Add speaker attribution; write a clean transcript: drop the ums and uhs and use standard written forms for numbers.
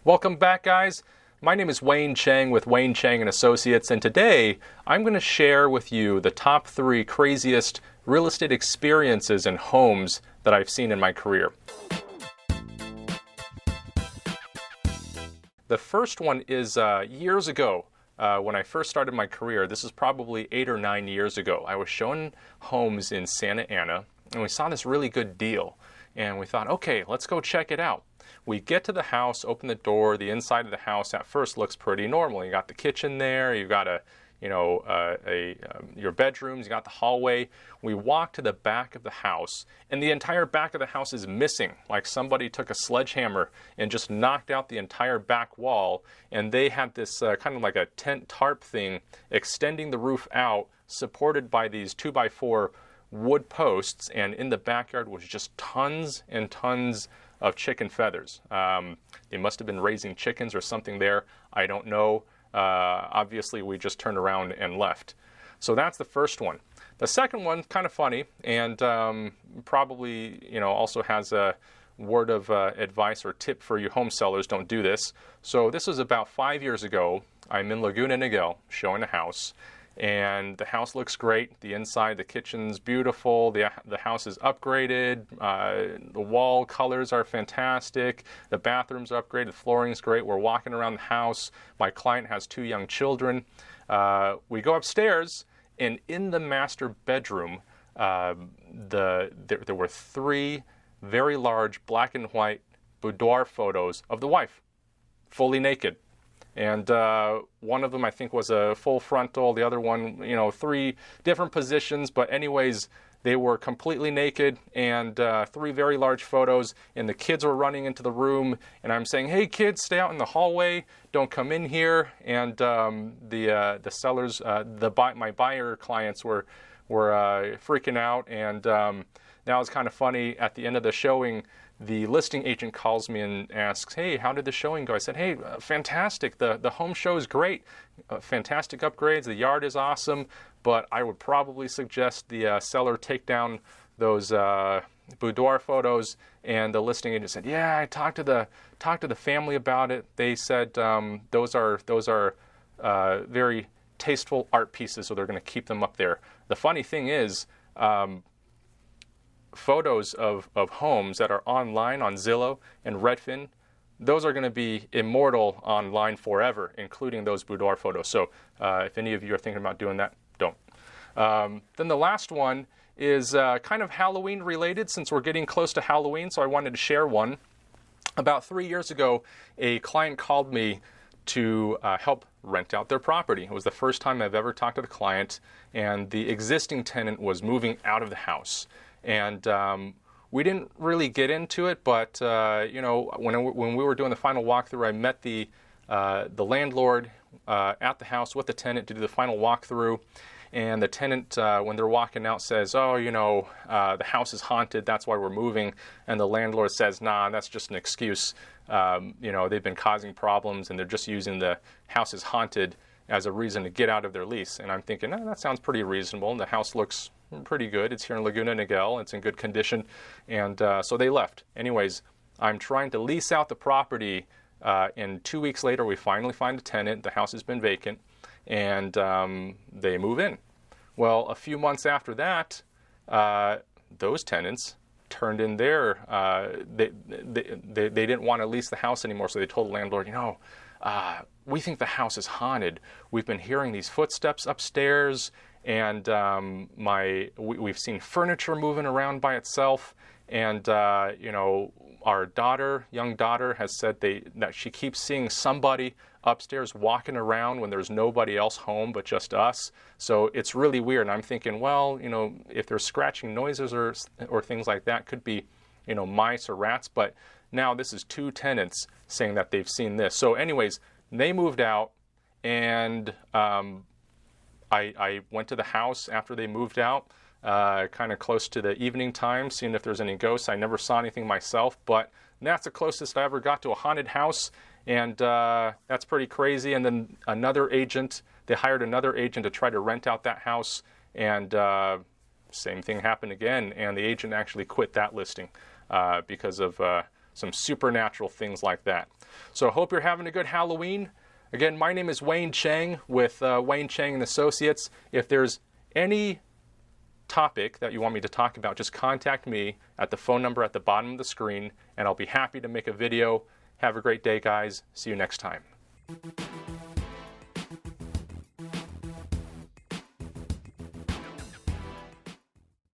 Speaker 1: Welcome back, guys. My name is Wayne Chang with Wayne Chang & Associates, and today I'm going to share with you the top 3 craziest real estate experiences and homes that I've seen in my career. The first one is years ago. When I first started my career, this is probably 8 or 9 years ago, I was shown homes in Santa Ana, and we saw this really good deal. And we thought, okay, let's go check it out. We get to the house, open the door. The inside of the house at first looks pretty normal. You got the kitchen there, you've got your bedrooms, you got the hallway. We walk to the back of the house, and the entire back of the house is missing. Like somebody took a sledgehammer and just knocked out the entire back wall, and they had this kind of like a tent tarp thing extending the roof out, supported by these 2x4 wood posts, and in the backyard was just tons and tons of chicken feathers. They must have been raising chickens or something there. I don't know. Obviously, we just turned around and left. So that's the first one. The second one, kind of funny, and probably also has a word of advice or tip for you home sellers. Don't do this. So this was about 5 years ago. I'm in Laguna Niguel showing a house. And the house looks great. The inside, the kitchen's beautiful. The house is upgraded. The wall colors are fantastic. The bathroom's upgraded. The flooring's great. We're walking around the house. My client has 2 young children. We go upstairs, and in the master bedroom, there were 3 very large black and white boudoir photos of the wife, fully naked. And one of them, I think, was a full frontal. The other one, 3 different positions. But anyways, they were completely naked, and 3 very large photos. And the kids were running into the room. And I'm saying, hey, kids, stay out in the hallway. Don't come in here. And the sellers, my buyer clients were freaking out. And that was kind of funny. At the end of the showing, the listing agent calls me and asks, hey, how did the showing go? I said, hey, fantastic. The home show is great. Fantastic upgrades. The yard is awesome. But I would probably suggest the seller take down those boudoir photos. And the listing agent said, yeah, I talked to the family about it. They said those are very tasteful art pieces, so they're going to keep them up there. The funny thing is, photos of homes that are online on Zillow and Redfin, those are going to be immortal online forever, including those boudoir photos. So if any of you are thinking about doing that, don't. Then the last one is kind of Halloween related, since we're getting close to Halloween, so I wanted to share one. About 3 years ago, a client called me to help rent out their property. It was the first time I've ever talked to the client, and the existing tenant was moving out of the house. And we didn't really get into it, but when we were doing the final walkthrough, I met the landlord at the house with the tenant to do the final walkthrough. And the tenant, when they're walking out, says, oh, the house is haunted, that's why we're moving. And the landlord says, nah, that's just an excuse. They've been causing problems, and they're just using the house is haunted as a reason to get out of their lease. And I'm thinking, that sounds pretty reasonable. And the house looks pretty good. It's here in Laguna Niguel. It's in good condition. And so they left. Anyways, I'm trying to lease out the property. And 2 weeks later, we finally find a tenant. The house has been vacant. And they move in. Well, a few months after that, those tenants turned in their, they didn't want to lease the house anymore. So they told the landlord, we think the house is haunted. We've been hearing these footsteps upstairs. And we've seen furniture moving around by itself, and our young daughter, has said that she keeps seeing somebody upstairs walking around when there's nobody else home but just us. So it's really weird. And I'm thinking, well, if there's scratching noises or things like that, could be, mice or rats. But now this is 2 tenants saying that they've seen this. So anyways, they moved out, and I went to the house after they moved out, kind of close to the evening time, seeing if there's any ghosts. I never saw anything myself, but that's the closest I ever got to a haunted house, and that's pretty crazy. And then they hired another agent to try to rent out that house, and same thing happened again, and the agent actually quit that listing because of some supernatural things like that. So I hope you're having a good Halloween. Again, my name is Wayne Chang with Wayne Chang and Associates. If there's any topic that you want me to talk about, just contact me at the phone number at the bottom of the screen, and I'll be happy to make a video. Have a great day, guys. See you next time.